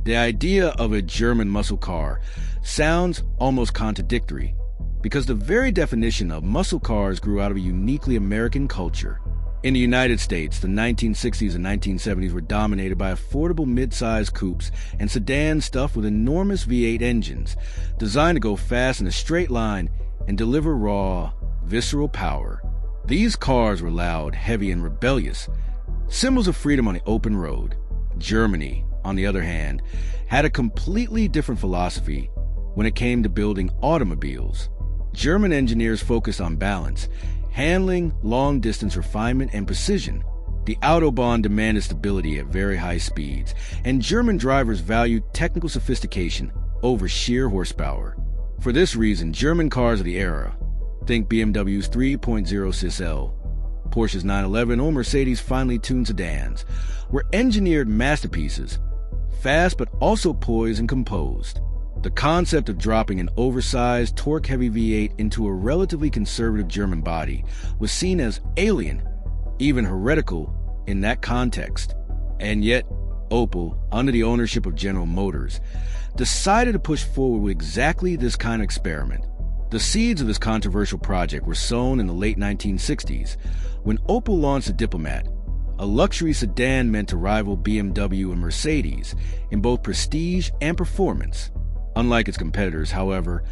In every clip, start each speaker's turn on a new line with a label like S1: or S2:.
S1: The idea of a German muscle car sounds almost contradictory, because the very definition of muscle cars grew out of a uniquely American culture. In the United States, the 1960s and 1970s were dominated by affordable midsize coupes and sedans stuffed with enormous V8 engines, designed to go fast in a straight line and deliver raw, visceral power. These cars were loud, heavy, and rebellious, symbols of freedom on the open road. Germany, on the other hand, had a completely different philosophy when it came to building automobiles. German engineers focused on balance, handling, long-distance refinement, and precision. The Autobahn demanded stability at very high speeds, and German drivers valued technical sophistication over sheer horsepower. For this reason, German cars of the era, think BMW's 3.0 SL, Porsche's 911, or Mercedes' finely tuned sedans, were engineered masterpieces, fast but also poised and composed. The concept of dropping an oversized, torque-heavy V8 into a relatively conservative German body was seen as alien, even heretical, in that context. And yet, Opel, under the ownership of General Motors, decided to push forward with exactly this kind of experiment. The seeds of this controversial project were sown in the late 1960s, when Opel launched the Diplomat, a luxury sedan meant to rival BMW and Mercedes in both prestige and performance. Unlike its competitors, however,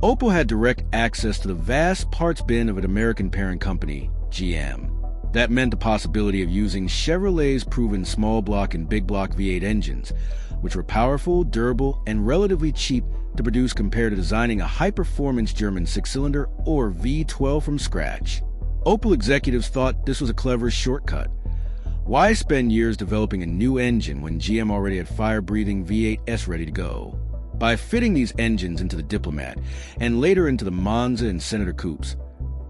S1: Opel had direct access to the vast parts bin of an American parent company, GM. That meant the possibility of using Chevrolet's proven small block and big block V8 engines, which were powerful, durable, and relatively cheap to produce compared to designing a high-performance German six-cylinder or V12 from scratch. Opel executives thought this was a clever shortcut. Why spend years developing a new engine when GM already had fire-breathing V8s ready to go? By fitting these engines into the Diplomat and later into the Monza and Senator coupes,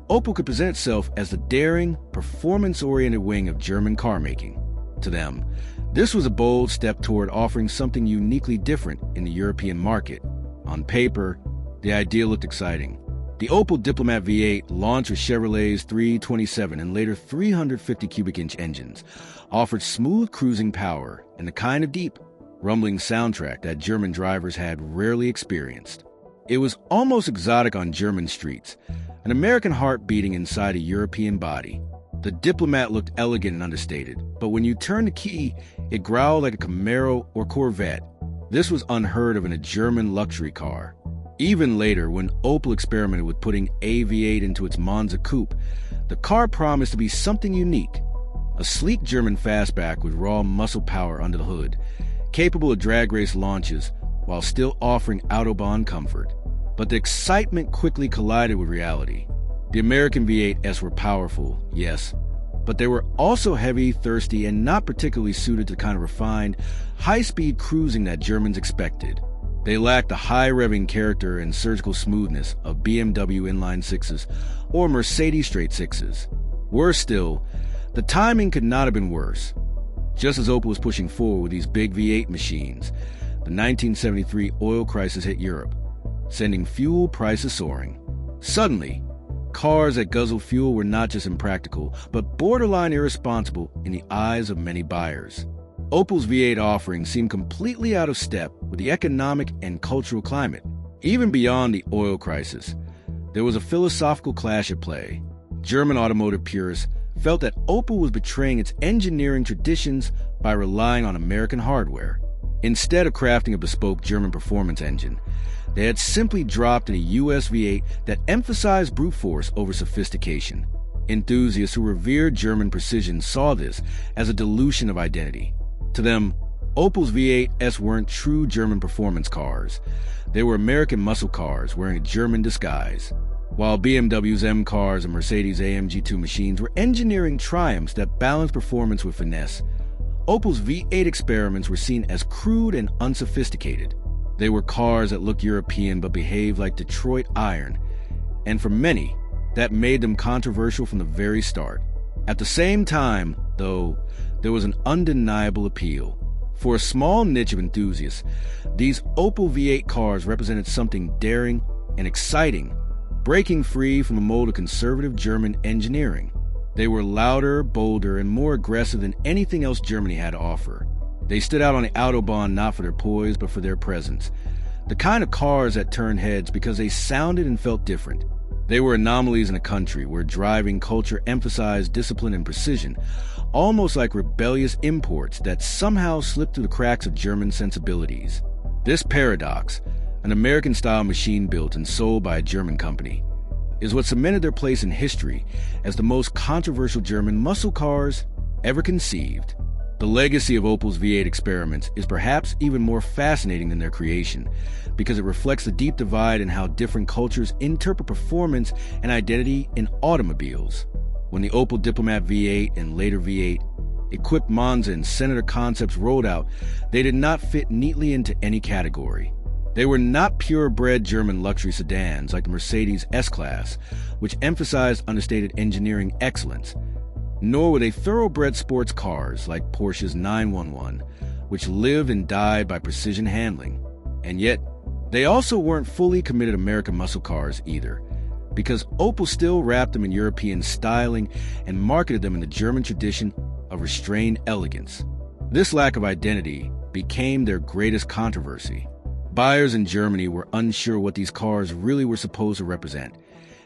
S1: Opel could present itself as the daring, performance-oriented wing of German car making. To them, this was a bold step toward offering something uniquely different in the European market. On paper, the idea looked exciting. The Opel Diplomat V8 launched with Chevrolet's 327 and later 350 cubic inch engines, offered smooth cruising power and the kind of deep, rumbling soundtrack that German drivers had rarely experienced. It was almost exotic on German streets, an American heart beating inside a European body. The Diplomat looked elegant and understated, but when you turned the key, it growled like a Camaro or Corvette. This was unheard of in a German luxury car. Even later, when Opel experimented with putting a V8 into its Monza coupe, the car promised to be something unique, a sleek German fastback with raw muscle power under the hood, capable of drag race launches while still offering Autobahn comfort. But the excitement quickly collided with reality. The American V8s were powerful, yes, but they were also heavy, thirsty, and not particularly suited to the kind of refined, high-speed cruising that Germans expected. They lacked the high-revving character and surgical smoothness of BMW inline sixes or Mercedes straight sixes. Worse still, the timing could not have been worse. Just as Opel was pushing forward with these big V8 machines, the 1973 oil crisis hit Europe, sending fuel prices soaring. Suddenly, cars that guzzled fuel were not just impractical, but borderline irresponsible in the eyes of many buyers. Opel's V8 offering seemed completely out of step with the economic and cultural climate. Even beyond the oil crisis, there was a philosophical clash at play. German automotive purists felt that Opel was betraying its engineering traditions by relying on American hardware. Instead of crafting a bespoke German performance engine, they had simply dropped in a US V8 that emphasized brute force over sophistication. Enthusiasts who revered German precision saw this as a dilution of identity. To them, Opel's V8s weren't true German performance cars. They were American muscle cars wearing a German disguise. While BMW's M cars and Mercedes AMG 2 machines were engineering triumphs that balanced performance with finesse, Opel's V8 experiments were seen as crude and unsophisticated. They were cars that looked European but behaved like Detroit iron, and for many, that made them controversial from the very start. At the same time, though, there was an undeniable appeal. For a small niche of enthusiasts, these Opel V8 cars represented something daring and exciting, breaking free from the mold of conservative German engineering. They were louder, bolder, and more aggressive than anything else Germany had to offer. They stood out on the Autobahn not for their poise, but for their presence. The kind of cars that turned heads because they sounded and felt different. They were anomalies in a country where driving culture emphasized discipline and precision, almost like rebellious imports that somehow slipped through the cracks of German sensibilities. This paradox, an American-style machine built and sold by a German company, is what cemented their place in history as the most controversial German muscle cars ever conceived. The legacy of Opel's V8 experiments is perhaps even more fascinating than their creation, because it reflects the deep divide in how different cultures interpret performance and identity in automobiles. When the Opel Diplomat V8 and later V8 equipped Monza and Senator concepts rolled out, they did not fit neatly into any category. They were not purebred German luxury sedans like the Mercedes S-Class, which emphasized understated engineering excellence, nor were they thoroughbred sports cars like Porsche's 911, which lived and died by precision handling. And yet, they also weren't fully committed American muscle cars either, because Opel still wrapped them in European styling and marketed them in the German tradition of restrained elegance. This lack of identity became their greatest controversy. Buyers in Germany were unsure what these cars really were supposed to represent,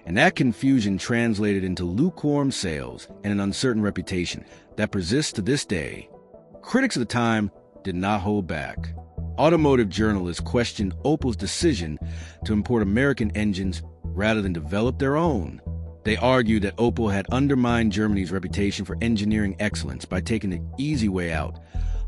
S1: and that confusion translated into lukewarm sales and an uncertain reputation that persists to this day. Critics of the time did not hold back. Automotive journalists questioned Opel's decision to import American engines rather than develop their own. They argued that Opel had undermined Germany's reputation for engineering excellence by taking the easy way out,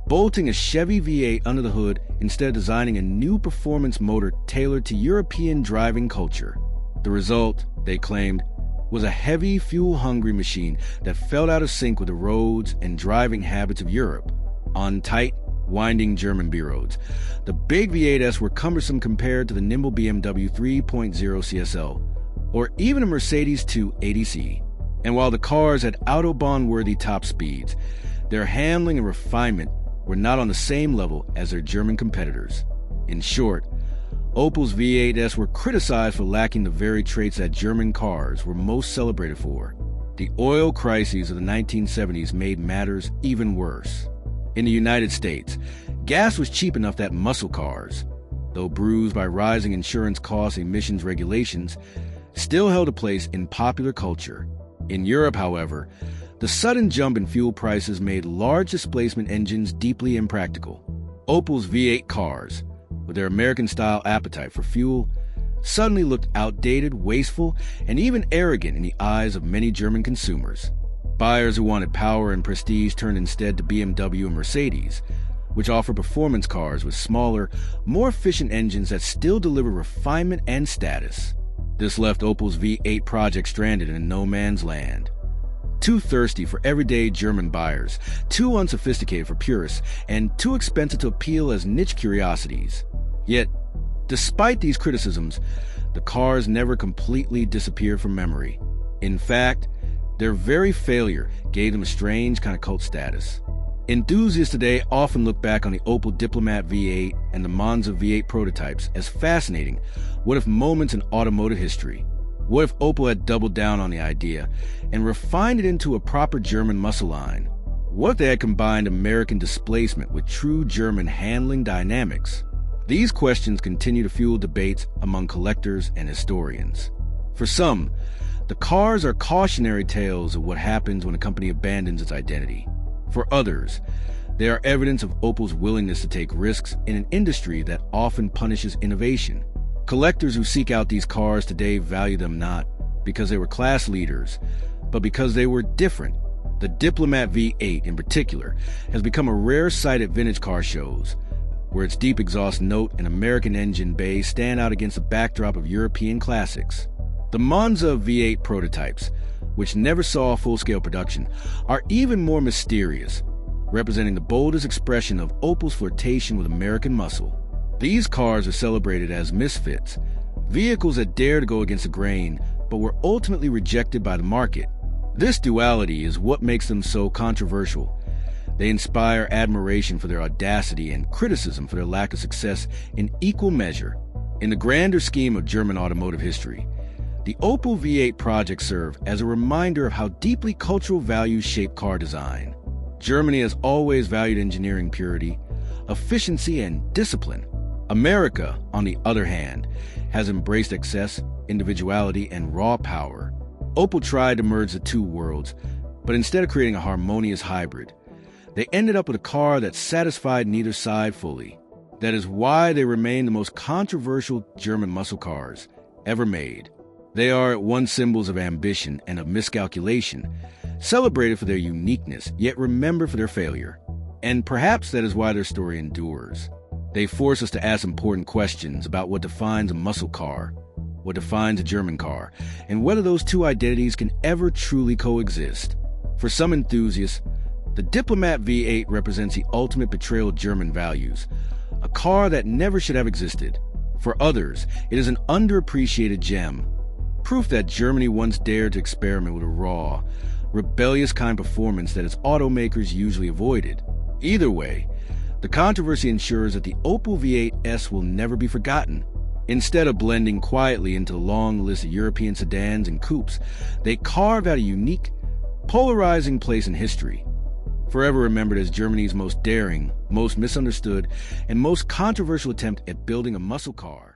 S1: bolting a Chevy V8 under the hood instead of designing a new performance motor tailored to European driving culture. The result, they claimed, was a heavy, fuel-hungry machine that fell out of sync with the roads and driving habits of Europe. On tight, winding German B-roads, the big V8s were cumbersome compared to the nimble BMW 3.0 CSL, or even a Mercedes 280C. And while the cars had Autobahn-worthy top speeds, their handling and refinement were not on the same level as their German competitors. In short, Opel's V8s were criticized for lacking the very traits that German cars were most celebrated for. The oil crises of the 1970s made matters even worse. In the United States, gas was cheap enough that muscle cars, though bruised by rising insurance costs and emissions regulations, still held a place in popular culture. In Europe, however, the sudden jump in fuel prices made large displacement engines deeply impractical. Opel's V8 cars, with their American-style appetite for fuel, suddenly looked outdated, wasteful, and even arrogant in the eyes of many German consumers. Buyers who wanted power and prestige turned instead to BMW and Mercedes, which offer performance cars with smaller, more efficient engines that still deliver refinement and status. This left Opel's V8 project stranded in no man's land. Too thirsty for everyday German buyers, too unsophisticated for purists, and too expensive to appeal as niche curiosities. Yet, despite these criticisms, the cars never completely disappeared from memory. In fact, their very failure gave them a strange kind of cult status. Enthusiasts today often look back on the Opel Diplomat V8 and the Monza V8 prototypes as fascinating what-if moments in automotive history. What if Opel had doubled down on the idea and refined it into a proper German muscle line? What if they had combined American displacement with true German handling dynamics? These questions continue to fuel debates among collectors and historians. For some, the cars are cautionary tales of what happens when a company abandons its identity. For others, they are evidence of Opel's willingness to take risks in an industry that often punishes innovation. Collectors who seek out these cars today value them not because they were class leaders, but because they were different. The Diplomat V8 in particular has become a rare sight at vintage car shows, where its deep exhaust note and American engine bay stand out against the backdrop of European classics. The Monza V8 prototypes, which never saw full-scale production, are even more mysterious, representing the boldest expression of Opel's flirtation with American muscle. These cars are celebrated as misfits, vehicles that dare to go against the grain, but were ultimately rejected by the market. This duality is what makes them so controversial. They inspire admiration for their audacity and criticism for their lack of success in equal measure. In the grander scheme of German automotive history, the Opel V8 projects serve as a reminder of how deeply cultural values shape car design. Germany has always valued engineering purity, efficiency, and discipline. America, on the other hand, has embraced excess, individuality, and raw power. Opel tried to merge the two worlds, but instead of creating a harmonious hybrid, they ended up with a car that satisfied neither side fully. That is why they remain the most controversial German muscle cars ever made. They are at once symbols of ambition and of miscalculation, celebrated for their uniqueness, yet remembered for their failure. And perhaps that is why their story endures. They force us to ask important questions about what defines a muscle car, what defines a German car, and whether those two identities can ever truly coexist. For some enthusiasts, the Diplomat V8 represents the ultimate betrayal of German values, a car that never should have existed. For others, it is an underappreciated gem, proof that Germany once dared to experiment with a raw, rebellious kind of performance that its automakers usually avoided. Either way, the controversy ensures that the Opel V8S will never be forgotten. Instead of blending quietly into the long list of European sedans and coupes, they carve out a unique, polarizing place in history, forever remembered as Germany's most daring, most misunderstood, and most controversial attempt at building a muscle car.